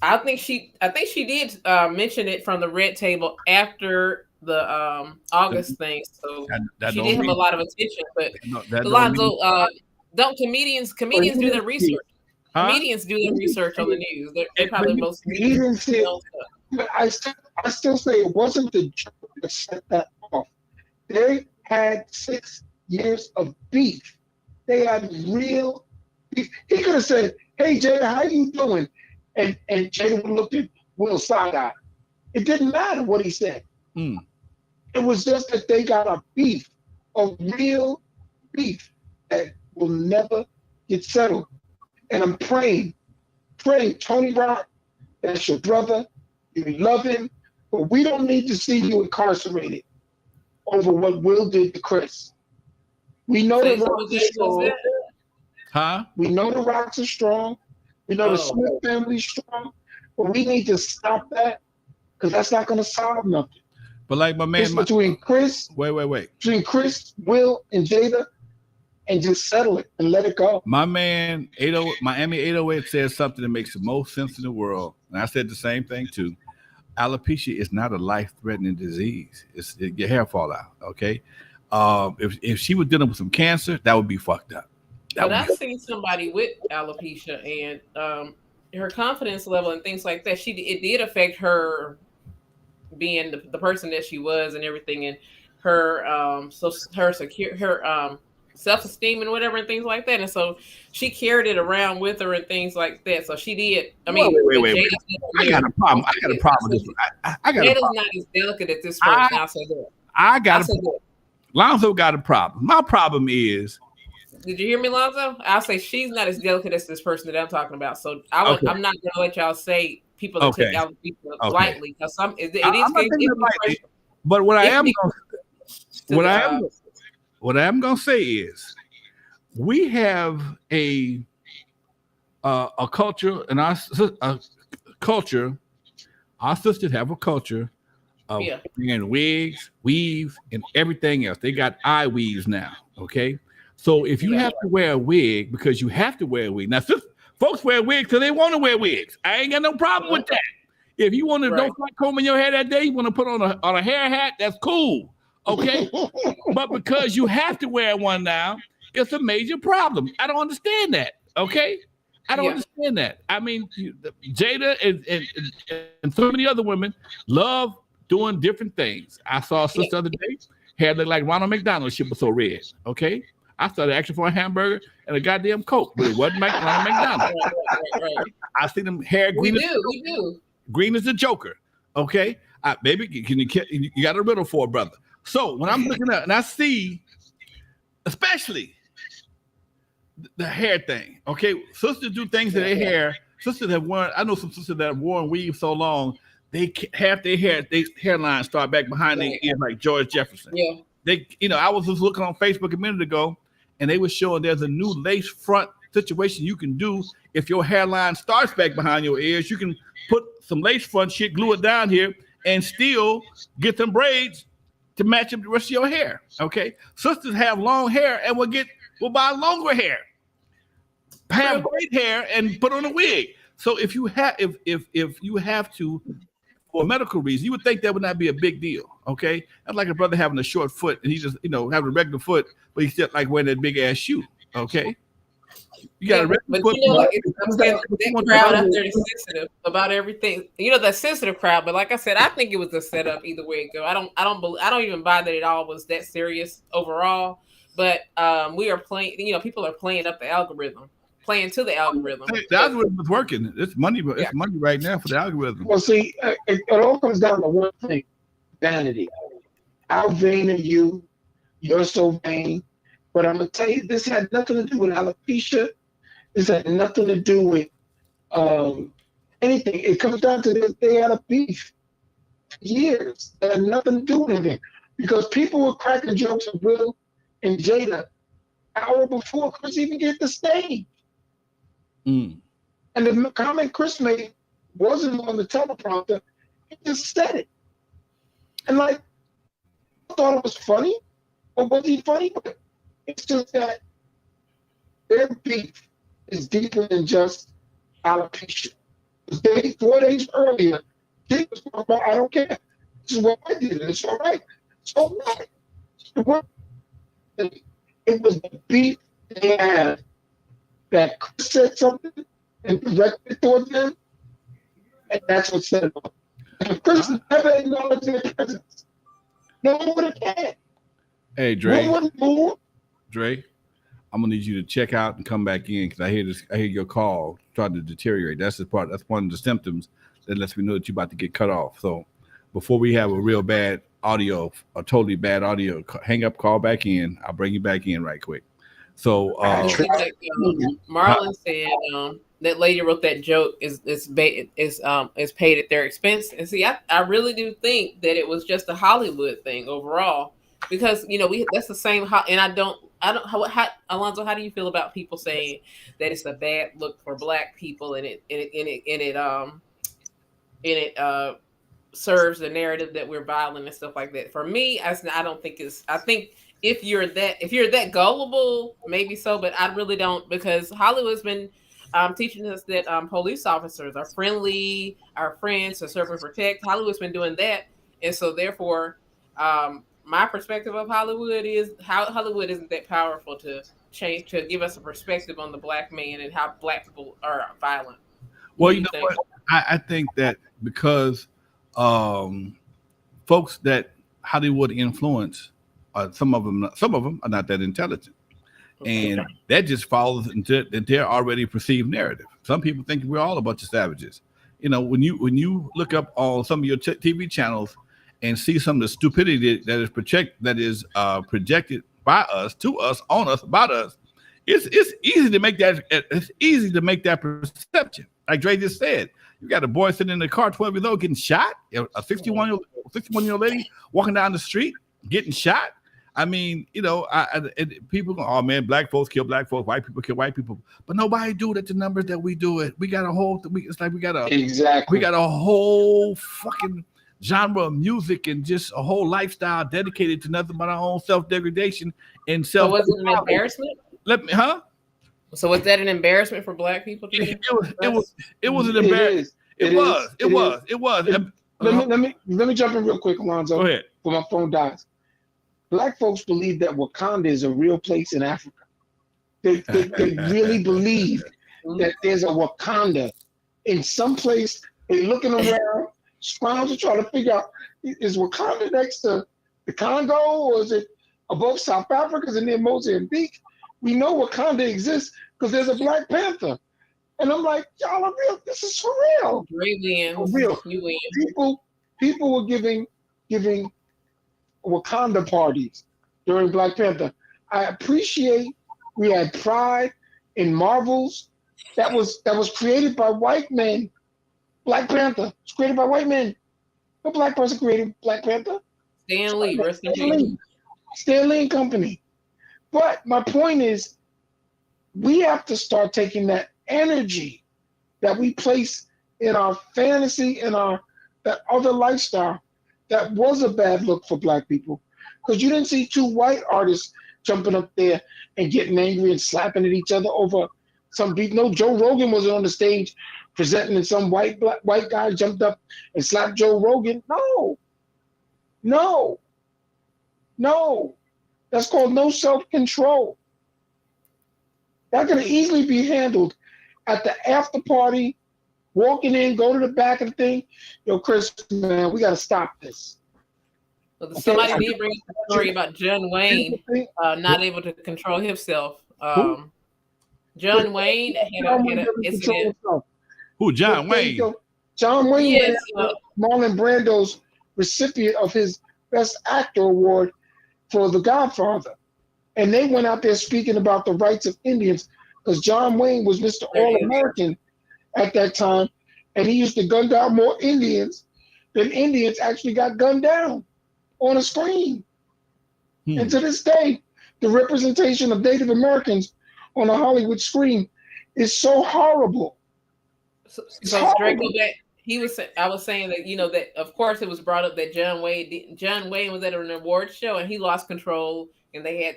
I think she did mention it from the red table after the August thing. So she did have a lot of attention. But Lonzo, don't comedians do their research? Huh? Comedians do their research on the news. They're probably the most comedians. I still say it wasn't the joke that set that off. They had 6 years of beef. They had real beef. He could have said, "Hey Jada, how you doing?" And Jada would have looked at Will side-eye. It didn't matter what he said. It was just that they got a beef, a real beef that will never get settled. And I'm praying, Tony Rock, that's your brother, you love him, but we don't need to see you incarcerated over what Will did to Chris. We know the Rocks are strong. Huh? We know the Rocks are strong. We know the Smith family's strong, but we need to stop that because that's not going to solve nothing. But like my man, between Chris, between Chris, Will, and Jada, and just settle it and let it go. My man, Miami 808 says something that makes the most sense in the world, and I said the same thing too. Alopecia is not a life-threatening disease. Your hair fall out. Okay, if she was dealing with some cancer, that would be fucked up. But I've seen somebody with alopecia and her confidence level and things like that. It did affect her being the person that she was and everything, and her self-esteem and whatever and things like that. And so she carried it around with her and things like that. So she did. I mean, wait. I got a problem. I got a problem with this. I got a problem. Jada's not as delicate as this person. I'll say that. I got a problem. Lonzo got a problem. My problem is. Did you hear me, Lonzo? I'll say she's not as delicate as this person that I'm talking about. So I'm not going to let y'all say people that take alopecia lightly because it is. But what I am going to say is we have a culture, and our sisters have a culture of wearing wigs, weaves, and everything else. They got eye weaves now. Okay. So if you have to wear a wig because you have to wear a wig. Now, folks wear wigs because they want to wear wigs. I ain't got no problem with that. If you want to don't like combing your hair that day, you want to put on a hair hat, that's cool. Okay. But because you have to wear one now, it's a major problem. I don't understand that. Okay. I don't understand that. I mean, Jada and so many other women love doing different things. I saw a sister the other day, hair looked like Ronald McDonald. She was so red. Okay. I started asking for a hamburger and a goddamn Coke, but it wasn't Ronald McDonald. Right. I see them hair green. We do. Green as the Joker. Okay. Maybe you got a riddle for a brother. So when I'm looking at and I see, especially the hair thing. Okay. Sisters do things to their hair. Sisters have worn, I know some sisters that have worn weave so long, they have their hairline start back behind their ear like George Jefferson. Yeah. I was just looking on Facebook a minute ago, and they were showing there's a new lace front situation you can do if your hairline starts back behind your ears. You can put some lace front shit, glue it down here, and still get some braids to match up the rest of your hair. Okay, sisters have long hair and will buy longer hair, have great hair, and put on a wig. So if you have to. For a medical reason, you would think that would not be a big deal. Okay, that's like a brother having a short foot and he just having a regular foot, but he's still like wearing that big ass shoe. Okay, You got to but you know, like I'm saying, that crowd out there is sensitive about everything. You know, that sensitive crowd. But like I said, I think it was a setup either way it go. I don't even buy that it all was that serious overall. But we are playing. You know, people are playing up the algorithm, playing to the algorithm. The algorithm is working. It's money. It's money right now for the algorithm. Well, see, it all comes down to one thing: vanity. How vain are you? You're so vain. But I'm gonna tell you, this had nothing to do with alopecia. This had nothing to do with anything. It comes down to this: they had a beef for years. It had nothing to do with anything because people were cracking jokes of Will and Jada hour before Chris even get the stage. And the comment Chris made wasn't on the teleprompter. He just said it. And like, I thought it was funny, or was he funny? But it's just that their beef is deeper than just alopecia. 4 days earlier, he was talking about, I don't care. This is what I did. It's all right. So what? It was the beef they had that Chris said something and directed towards them, and that's what set it off. If Chris never acknowledged their presence, no one would have cared. Hey, Dre. No one moved. Dre, I'm gonna need you to check out and come back in because I hear your call starting to deteriorate. That's one of the symptoms that lets me know that you're about to get cut off. So before we have a real bad audio, a totally bad audio, hang up, call back in. I'll bring you back in right quick. So Marlon said that lady wrote that joke is paid at their expense. And see, I really do think that it was just a Hollywood thing overall, because you know that's the same. And I don't how Alonzo, how do you feel about people saying that it's a bad look for Black people and it serves the narrative that we're violent and stuff like that? For me, I don't think it's. I think if you're that gullible, maybe so, but I really don't, because Hollywood's been teaching us that police officers are friendly, our friends, to serve and protect. Hollywood's been doing that, and so therefore, my perspective of Hollywood is Hollywood isn't that powerful to change, to give us a perspective on the Black man and how Black people are violent. Well, you know what? I think that because folks that Hollywood influence, some of them are not that intelligent, and that just follows into their already perceived narrative. Some people think we're all a bunch of savages. You know, when you look up on some of your TV channels and see some of the stupidity that is projected by us, to us, on us, about us, it's easy to make that. It's easy to make that perception. Like Dre just said, you got a boy sitting in the car, 12 years old, getting shot. A 61-year-old lady walking down the street getting shot. I mean, you know, people go, oh man, Black folks kill Black folks, white people kill white people, but nobody do it at the numbers that we do it. We got a whole. It's like we got a whole fucking genre of music and just a whole lifestyle dedicated to nothing but our own self-degradation and self. So was it an embarrassment? So was that an embarrassment for Black people? It was an embarrassment. It was. Let me jump in real quick, Lonzo. Go ahead. Before my phone dies. Black folks believe that Wakanda is a real place in Africa. They really believe that there's a Wakanda in some place. They're looking around, scrounging, trying to figure out, is Wakanda next to the Congo, or is it above South Africa? Is it near Mozambique? We know Wakanda exists because there's a Black Panther. And I'm like, y'all are real. This is for real. For real. You win. People were giving Wakanda parties during Black Panther. I appreciate we had pride in Marvels that was created by white men. Black Panther was created by white men. No Black person created Black Panther. Stan Lee, Stan Lee and Company. But my point is, we have to start taking that energy that we place in our fantasy and that other lifestyle that was a bad look for Black people. Because you didn't see two white artists jumping up there and getting angry and slapping at each other over some beat. No, Joe Rogan was on the stage presenting, and some white guy jumped up and slapped Joe Rogan. No. That's called no self-control. That could easily be handled at the after party, walking in, go to the back of the thing. Yo, Chris, man, we got to stop this. Somebody did bring up a story about John Wayne not able to control himself. John Wayne had an incident. Who, John Wayne? John Wayne, yes, Marlon Brando's recipient of his Best Actor award for The Godfather. And they went out there speaking about the rights of Indians because John Wayne was Mr. All-American at that time, and he used to gun down more Indians than Indians actually got gunned down on a screen. And to this day, the representation of Native Americans on a Hollywood screen is so horrible. So Draco, I was saying that, you know, that of course it was brought up that John Wayne was at an award show and he lost control, and they had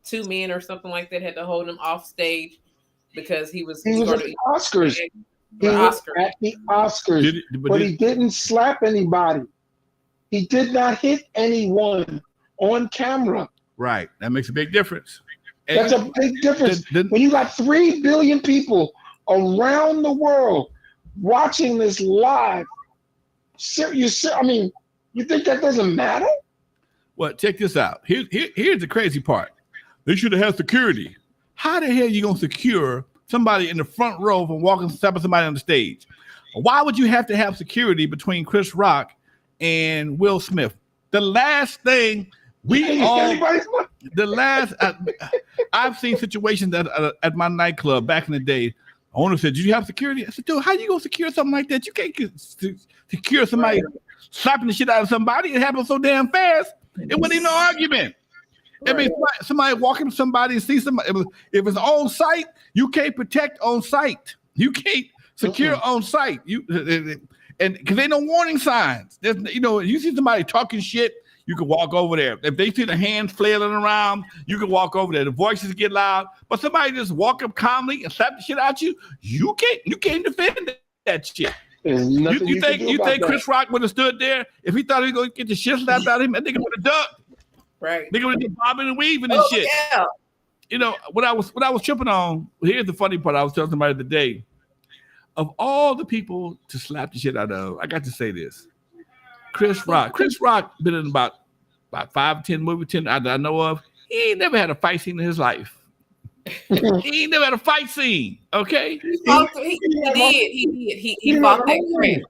two men or something like that had to hold him off stage because he was at the Oscars. He was at the Oscars, but he didn't slap anybody. He did not hit anyone on camera. Right. That makes a big difference. That's a big difference. When you got 3 billion people around the world watching this live, you think that doesn't matter? Well, check this out. Here's the crazy part. They should have had security. How the hell are you going to secure somebody in the front row from stepping somebody on the stage? Why would you have to have security between Chris Rock and Will Smith? The last thing I've seen situations at my nightclub back in the day. Owner said, "Did you have security?" I said, "Dude, how you gonna secure something like that? You can't secure somebody slapping the shit out of somebody. It happens so damn fast. It wasn't even no argument. Right. I mean, somebody walking to somebody and see somebody. If it's on site, you can't protect on site. You can't secure on site. And because ain't no warning signs. There's, you see somebody talking shit, you can walk over there. If they see the hands flailing around, you can walk over there. The voices get loud, but somebody just walk up calmly and slap the shit out you can't defend that shit. You think Chris Rock would have stood there if he thought he was going to get the shit slapped out of him? That nigga would have ducked. Right. Nigga would have been bobbing and weaving and shit. Yeah. What I was tripping on. Here's the funny part. I was telling somebody today. Of all the people to slap the shit out of, I got to say this. Chris Rock been in about 5 or 10 movies I know of. He ain't never had a fight scene in his life. He ain't never had a fight scene. Okay. He fought that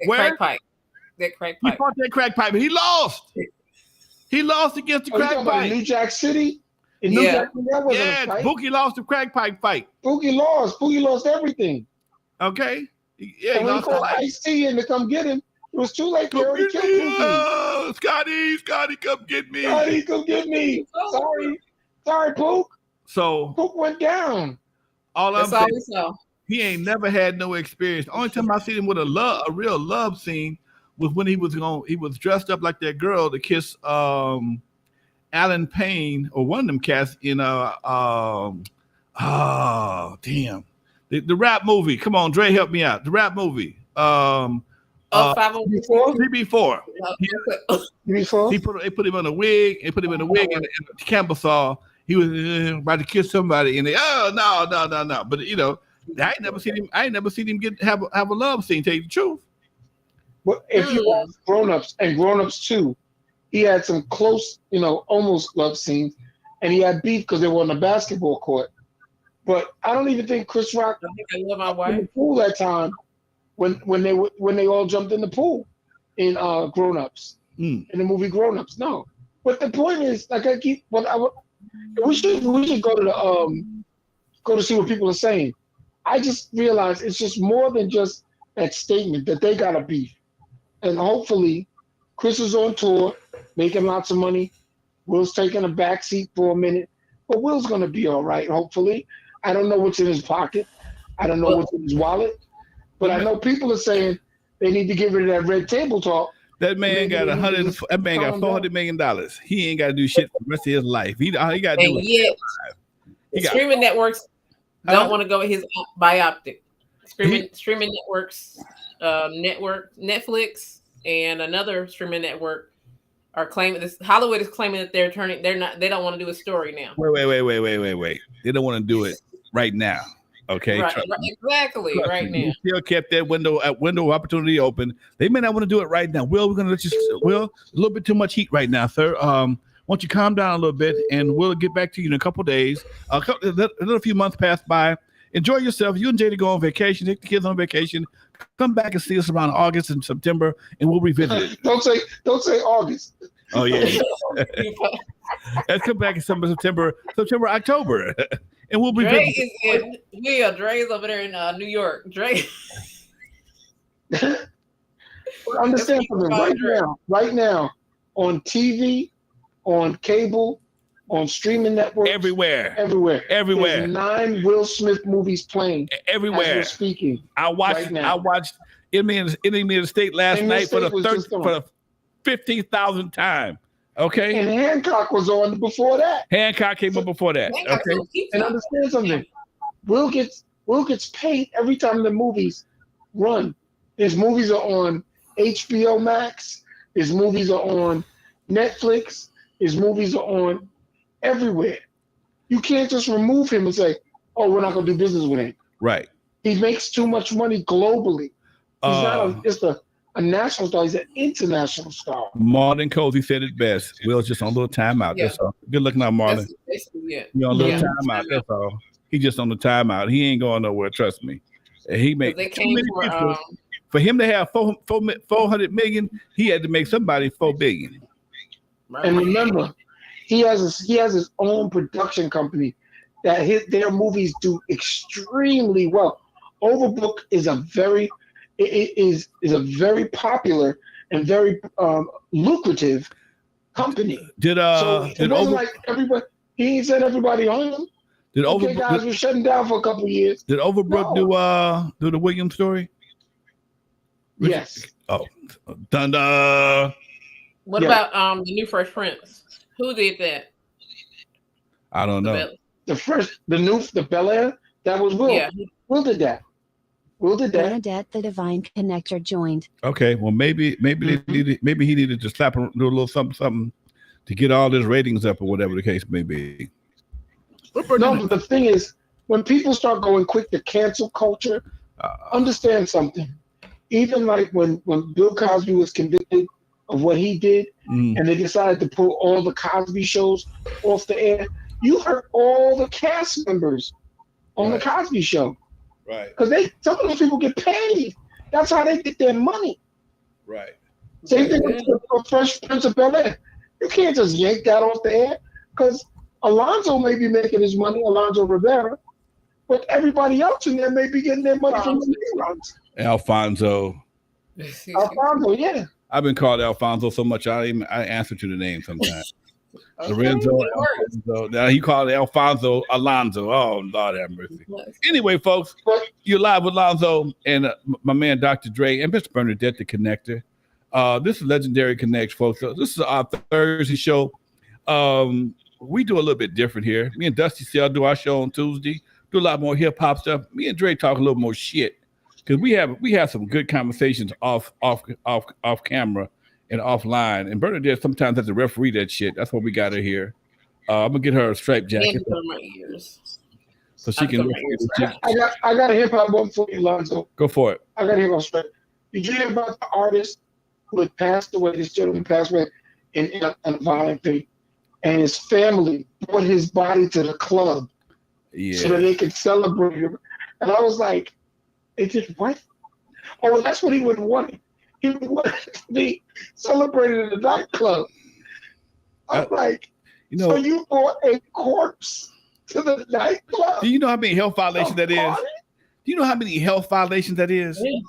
crack pipe. That crack pipe. He fought that crack pipe, but he lost. He lost against the crack pipe. New Jack City? Bookie lost the crack pipe fight. Bookie lost everything. Okay. Yeah. And when he called Ice-T in to come get him, it was too late. They already killed Bookie. Oh, Scotty, come get me. Scotty, come get me. Sorry, Pook. So Pook went down. All I'm saying, he ain't never had no experience. The only time I seen him with a real love scene was when he was dressed up like that girl to kiss Alan Payne or one of them cats in the rap movie. Come on, Dre, help me out. The rap movie. 3B4. He put him on a wig and put him in a wig and the camera saw he was about to kiss somebody and they no. But I ain't never seen him have a love scene, tell you the truth. But if you watch Grown Ups and Grown Ups 2, he had some close, almost love scenes, and he had beef because they were on the basketball court. But I don't even think Chris Rock in the pool that time when they all jumped in the pool in Grown Ups in the movie Grown Ups. No, but the point is, we should go to see what people are saying. I just realized it's just more than just that statement that they got a beef, and hopefully Chris is on tour making lots of money. Will's taking a back seat for a minute, but Will's gonna be all right. Hopefully. I don't know what's in his pocket. I don't know what's in his wallet. But I know people are saying they need to get rid of that red table talk. That man got $400 million. He ain't got to do shit for the rest of his life. He got to do it. Streaming networks don't want to go with his bioptic. Streaming networks, Netflix, and another streaming network are claiming this. Hollywood is claiming that they don't want to do a story now. Wait. They don't want to do it. right now. Okay, right, exactly. Right now, we still kept that window of opportunity open. They may not want to do it right now. Will, we're gonna let you. Will, a little bit too much heat right now, sir. Won't you calm down a little bit, and we'll get back to you in a couple of days. A few months pass by. Enjoy yourself. You and Jada go on vacation. Take the kids on vacation. Come back and see us around August and September, and we'll revisit it. Don't say August. Oh yeah. Let's come back in September, October, and we'll revisit. Dre's over there in New York. Dre. Understand something right now, on TV, on cable, on streaming networks, everywhere. There's 9 Will Smith movies playing everywhere. As we're speaking. I watched Enemy of the State last night for the 15,000th time. Okay. And Hancock was on before that. Hancock came up before that. Okay. And understand something. Will gets paid every time the movies run. His movies are on HBO Max. His movies are on Netflix. His movies are on everywhere. You can't just remove him and say, "Oh, we're not going to do business with him." Right. He makes too much money globally. He's not just a national star. He's an international star. Marlon Cozy said it best. Will's just on a little timeout. Yeah. That's all. Good looking out, Marlon. You're on a little timeout. That's all. He just on the timeout. He ain't going nowhere. Trust me. He made for him to have 400 million. He had to make somebody $4 billion. And remember, he has his own production company that their movies do extremely well. Overbook is a very popular and very lucrative company. Did like everybody? He said everybody home. Guys, we're shutting down for a couple of years. Did Overbrook do the Williams story? Yes. Oh, thunder. What about the new Fresh Prince? Who did that? I don't know. The Bel Air, that was Will. Yeah. Will did that. Bernadette, the Divine Connector, joined. Okay, well maybe he needed to slap him, do a little something to get all his ratings up or whatever the case may be. No, but the thing is, when people start going quick to cancel culture, understand something. Even like when Bill Cosby was convicted of what he did, and they decided to pull all the Cosby shows off the air, you hurt all the cast members on the Cosby Show. Right. Because some of those people get paid. That's how they get their money. Right. Same thing with the Fresh Prince of Bel Air. You can't just yank that off the air because Alonzo may be making his money, Alonzo Rivera, but everybody else in there may be getting their money from the reruns. Alfonso, yeah. I've been called Alfonso so much I answer to the name sometimes. Lorenzo, Alfonso. Now he called Alfonso Alonzo. Oh, Lord have mercy. Anyway, folks, you're live with Lonzo and my man Dr. Dre and Mr. Bernadette, the Connector. This is Legendary Connect, folks. So this is our Thursday show. We do a little bit different here. Me and Dusty Cell do our show on Tuesday. Do a lot more hip hop stuff. Me and Dre talk a little more shit because we have some good conversations off camera and offline. And Bernadette sometimes has to referee that shit. That's why we got her here. I'm gonna get her a striped jacket so she can. I got a hip hop one for you, Lonzo. Go for it. I got a hip hop straight. Did you hear about the artist who had passed away? This gentleman passed away in a violent thing, and his family brought his body to the club so that they could celebrate him. And I was like, they did what? Oh, that's what he would want. He would want to be celebrated in a nightclub. I'm like, so you brought a corpse to the nightclub? Do you know how many health violations that is? Do you know how many health violations that is? Yeah.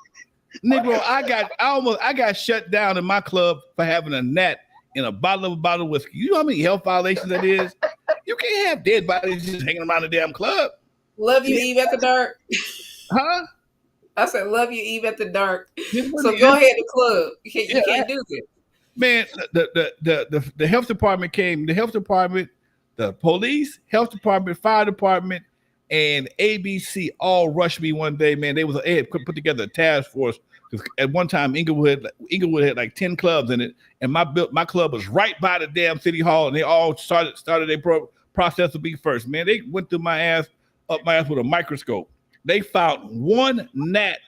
Negro, I got shut down in my club for having a gnat in a bottle of whiskey. You know how many health violations that is? You can't have dead bodies just hanging around the damn club. Love you, Eve at the dark. Huh? I said, love you, Eve at the dark. So go ahead to club. You can't do this. Man, the health department came. The health department, the police, health department, fire department, and ABC all rushed me one day. Man, they had put together a task force. At one time, Inglewood had like 10 clubs in it, and my club was right by the damn city hall, and they all started their process to be first. Man, they went through my ass up my ass with a microscope. They found one gnat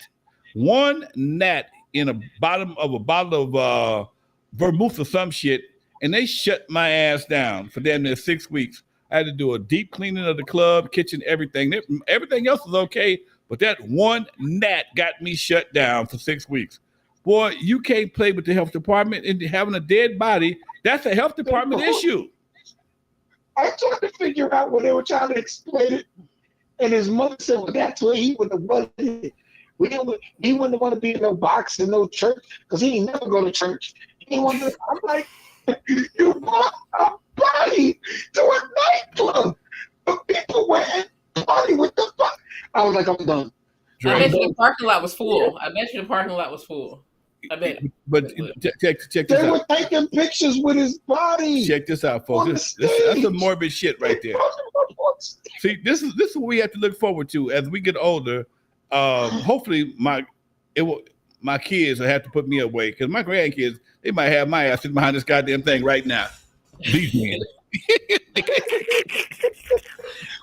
in the bottom of a bottle of vermouth or some shit, and they shut my ass down for damn near 6 weeks. I had to do a deep cleaning of the club, kitchen, everything. Everything else was okay, but that one gnat got me shut down for 6 weeks. Boy, you can't play with the health department and having a dead body. That's a health department issue. I tried to figure out when they were trying to explain it, and his mother said, "Well, that's where he would have wanted it. He wouldn't want to be in no box and no church because he ain't never go to church. He wanted. I'm like, you brought a body to a nightclub, but people went and party with the fuck." I was like, I'm done. I bet you the parking lot was full. I bet. But check this out. They were taking pictures with his body. Check this out, folks. That's some morbid shit right there. See, this is what we have to look forward to as we get older. Hopefully, my kids will have to put me away because my grandkids, they might have my ass sitting behind this goddamn thing right now. These men.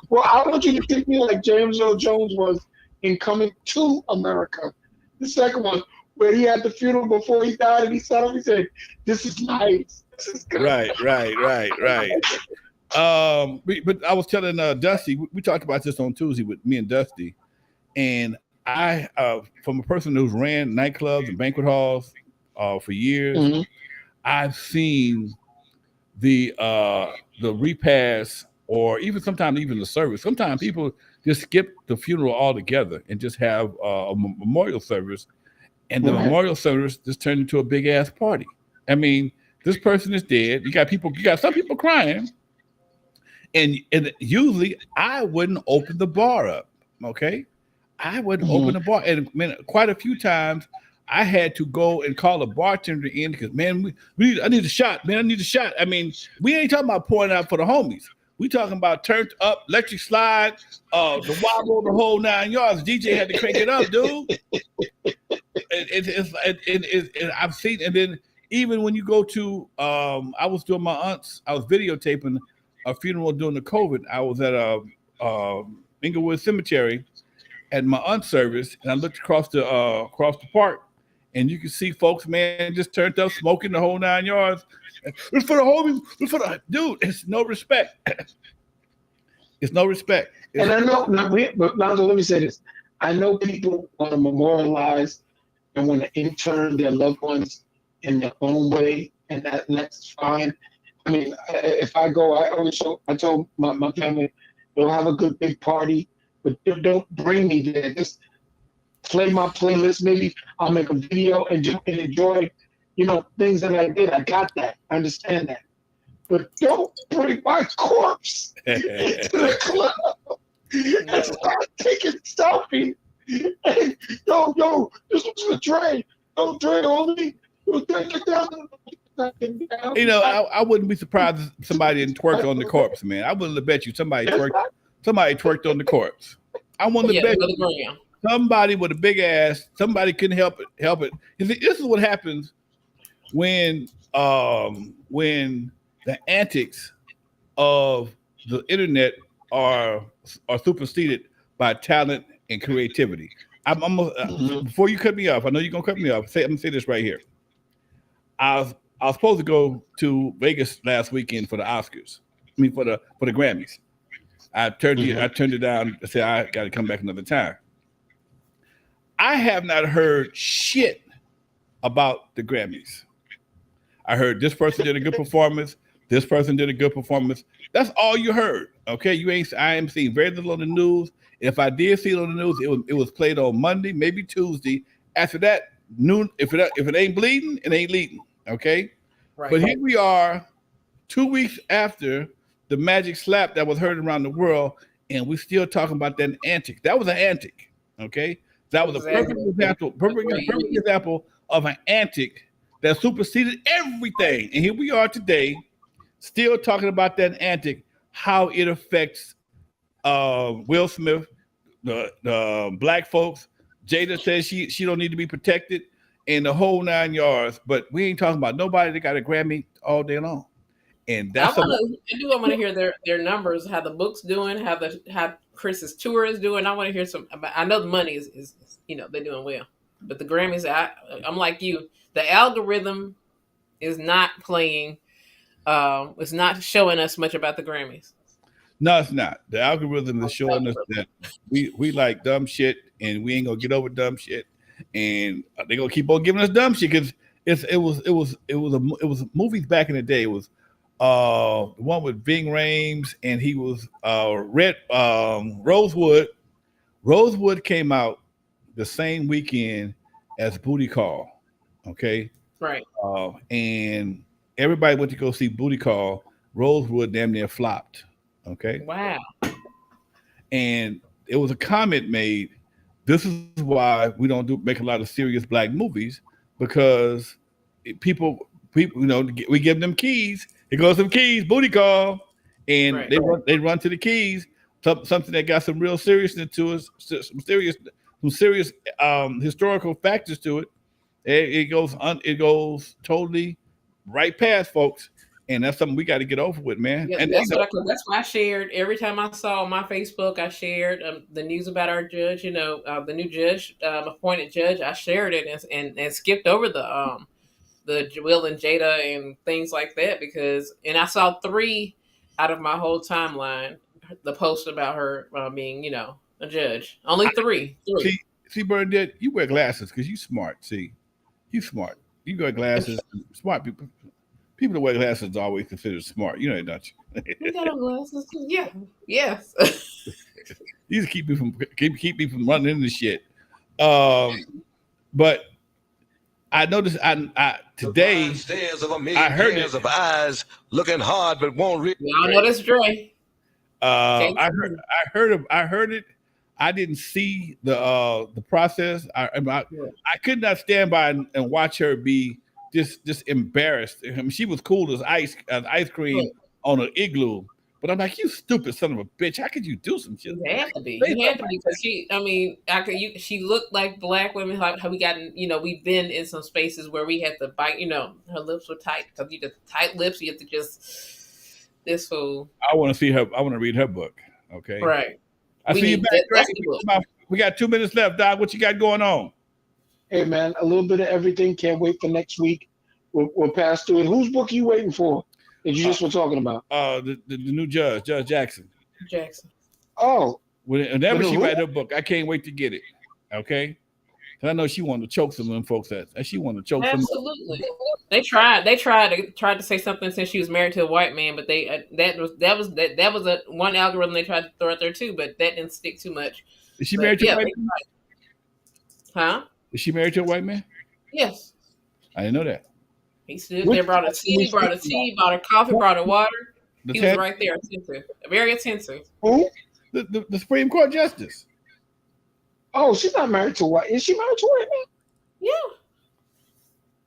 Well, I want you to think me like James Earl Jones was in Coming to America. The second one, where he had the funeral before he died, and he sat up and said, "This is nice. This is good." Right. But I was telling Dusty, we talked about this on Tuesday with me and Dusty, and I, from a person who's ran nightclubs and banquet halls for years, mm-hmm. I've seen the repast, or even sometimes even the service. Sometimes people just skip the funeral altogether and just have a memorial service, and the memorial service just turned into a big ass party. I mean, this person is dead. You got some people crying, and usually I wouldn't open the bar up. Okay, I wouldn't open the bar, and quite a few times I had to go and call a bartender in because, man, I need a shot, man. I need a shot. I mean, we ain't talking about pouring out for the homies. We talking about turned up, electric slide, the wobble, the whole 9 yards. DJ had to crank it up, dude. And I've seen, and then even when you go to, I was doing my aunt's, I was videotaping a funeral during the COVID. I was at Inglewood Cemetery at my aunt's service, and I looked across the park, and you can see folks, man, just turned up, smoking the whole 9 yards. It's for the homies. It's for the dude. It's no respect. It's no respect. And I know, but Lonzo, let me say this. I know people want to memorialize and want to intern their loved ones in their own way, and that's fine. I mean, if I go, I told my family, we'll have a good big party, but don't bring me there. Just play my playlist. Maybe I'll make a video and enjoy, things that I did. I got that. I understand that. But don't bring my corpse into the club and start taking selfies. And, yo, this was for Dre. Don't Dre only. Take it down. I wouldn't be surprised if somebody didn't twerk on the corpse, man. I wouldn't have bet you somebody twerked on the corpse. I want to bet you somebody with a big ass, somebody couldn't help it. This is what happens when the antics of the internet are superseded by talent and creativity. Before you cut me off, I know you're gonna cut me off. I'm gonna say this right here. I was supposed to go to Vegas last weekend for the Oscars. I mean, for the Grammys. I turned it down and said I got to come back another time. I have not heard shit about the Grammys. I heard this person did a good performance. This person did a good performance. That's all you heard. Okay, I am seeing very little on the news. If I did see it on the news, it was played on Monday, maybe Tuesday. After that, noon. If it ain't bleeding, it ain't leading. Okay, right. But here we are, 2 weeks after the magic slap that was heard around the world, and we're still talking about that antic. That was an antic. Okay, that was a perfect example of an antic that superseded everything. And here we are today, still talking about that antic, how it affects Will Smith, the black folks. Jada says she don't need to be protected, and the whole 9 yards. But we ain't talking about nobody that got a Grammy all day long. And that's I want to hear their numbers, how the book's doing, how Chris's tour is doing. I want to hear some about. I know the money is they're doing well, but the Grammys, I'm like you. The algorithm is not playing. It's not showing us much about the Grammys. No, it's not. The algorithm is showing us that we like dumb shit, and we ain't gonna get over dumb shit, and they're gonna keep on giving us dumb shit because it was movies back in the day. It was the one with Ving Rhames, and he was Rosewood. Rosewood came out the same weekend as Booty Call. Okay, right. And everybody went to go see Booty Call. Rosewood damn near flopped. Okay. Wow. And it was a comment made. This is why we don't make a lot of serious black movies, because people, we give them keys. Here goes some keys, Booty Call, and right. they run to the keys. Something that got some real seriousness to us, some serious historical factors to it. It goes totally right past folks. And that's something we got to get over with, man. Yeah, and that's why I shared every time I saw on my Facebook. I shared the news about our judge. The new judge, appointed judge. I shared it and skipped over the Will and Jada and things like that and I saw 3 out of my whole timeline the post about her being a judge. Only 3. See, Bernadette, you wear glasses because you smart. See, you smart. You wear glasses. Smart people. People that wear glasses are always considered smart. You know that, don't you? You got glasses? Yeah. Yes. You just keep me from running into shit. But I noticed today I heard it of eyes looking hard but won't read. Y'all know that's Dre. I heard it. I didn't see the process. I could not stand by and watch her be just embarrassed. I mean, she was cool as ice cream on an igloo, but I'm like, you stupid son of a bitch! How could you do some shit? You had to be because she looked like black women. How we gotten, we've been in some spaces where we had to bite. Her lips were tight because you just tight lips. You have to just this fool. I want to see her. I want to read her book. Okay, right. I see you back. We got 2 minutes left, Doc. What you got going on? Hey man, a little bit of everything. Can't wait for next week. We'll pass through it. Whose book are you waiting for that you just were talking about? The new Judge Jackson. Oh. Whenever she write her book, I can't wait to get it. Okay? Because I know she wanted to choke some of them folks. She wanted to choke some. Absolutely. They tried to say something since she was married to a white man, but that was a one algorithm they tried to throw out there too, but that didn't stick too much. Is she married to a white man? Huh? Is she married to a white man? Yes. I didn't know that. He stood there, brought her tea, brought her coffee, brought her water. He was right there, attentive, very attentive. Who? The Supreme Court Justice. Oh, she's not married to a white. Is she married to a white man? Yeah.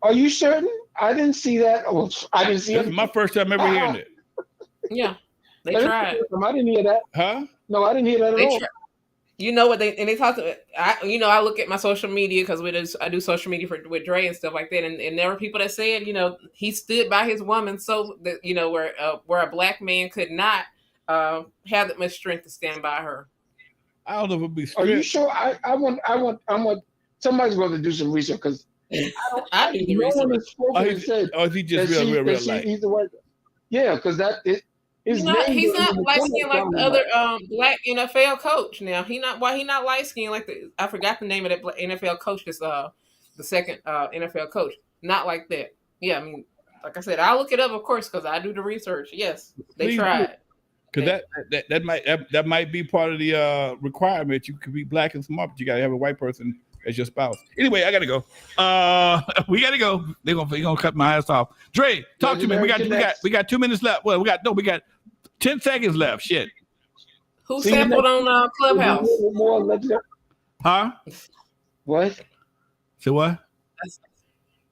Are you certain? I didn't see that. Oh, I didn't see it. This is my first time ever hearing it. Yeah. They tried. I didn't hear that. Huh? No, I didn't hear that at all. You know what they talked about? I look at my social media because I do social media with Dre and stuff like that, and there were people that said, he stood by his woman, so that where a black man could not have that much strength to stand by her. I don't know if it'd be strength. Are you sure? I want somebody's going to do some research because I do the research. Is he just real life? He's the white. Yeah, because that it. He's not light skinned like the other black NFL coach. Now he not light skinned like I forgot the name of that NFL coach. That's the second NFL coach. Not like that. Yeah, I mean, like I said, I'll look it up, of course, because I do the research. Yes, they tried. Because that might be part of the requirement. You could be black and smart, but you got to have a white person as your spouse. Anyway, I gotta go. We gotta go. They're gonna cut my ass off. Dre, talk to me. We got 2 minutes left. Well, we got 10 seconds left. Shit. Who sampled on Clubhouse? Huh? What? So what?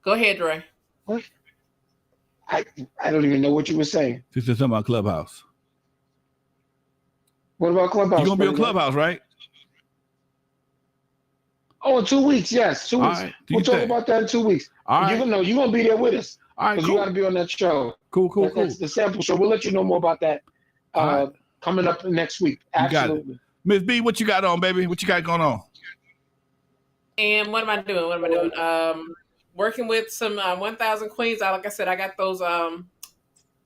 Go ahead, Dre. What? I don't even know what you were saying. This is something about Clubhouse. What about Clubhouse? You're gonna be on Clubhouse, right? Oh, in 2 weeks, yes. 2 weeks. Right. We'll talk about that in 2 weeks. All right. You're gonna be there with us. All right, cool. You gotta be on that show. Cool. That's the sample show. We'll let you know more about that coming up next week. Absolutely. Miss B, what you got on, baby? What you got going on? And what am I doing? Working with some 1000 Queens. Like I said, I got those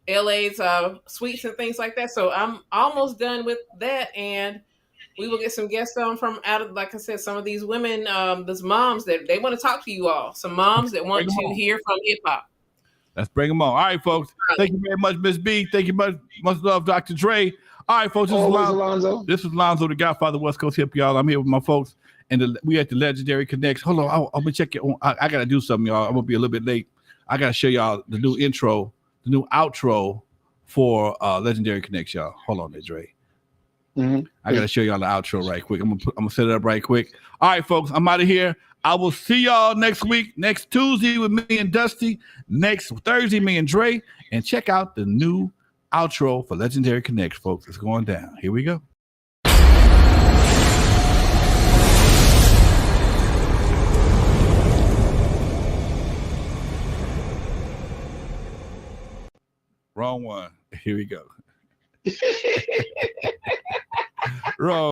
LA's suites and things like that. So I'm almost done with that, and we will get some guests on from out of, like I said, some of these women, those moms that they want to talk to you all. Some moms that want to hear from hip hop. Let's bring them on. All right, folks. Thank you very much, Miss B. Thank you much love, Dr. Dre. All right, folks. This is Lonzo. This is Lonzo, the Godfather West Coast Hip, y'all. I'm here with my folks, and we at the Legendary Connects. Hold on, I'm gonna check it. I gotta do something, y'all. I'm gonna be a little bit late. I gotta show y'all the new intro, the new outro for Legendary Connects, y'all. Hold on there, Dre. Mm-hmm. I gotta show y'all the outro right quick. I'm gonna set it up right quick. All right, folks. I'm out of here. I will see y'all next week, next Tuesday with me and Dusty, next Thursday, me and Dre, and check out the new outro for Legendary Connects, folks. It's going down. Here we go. Wrong one. Here we go. Wrong.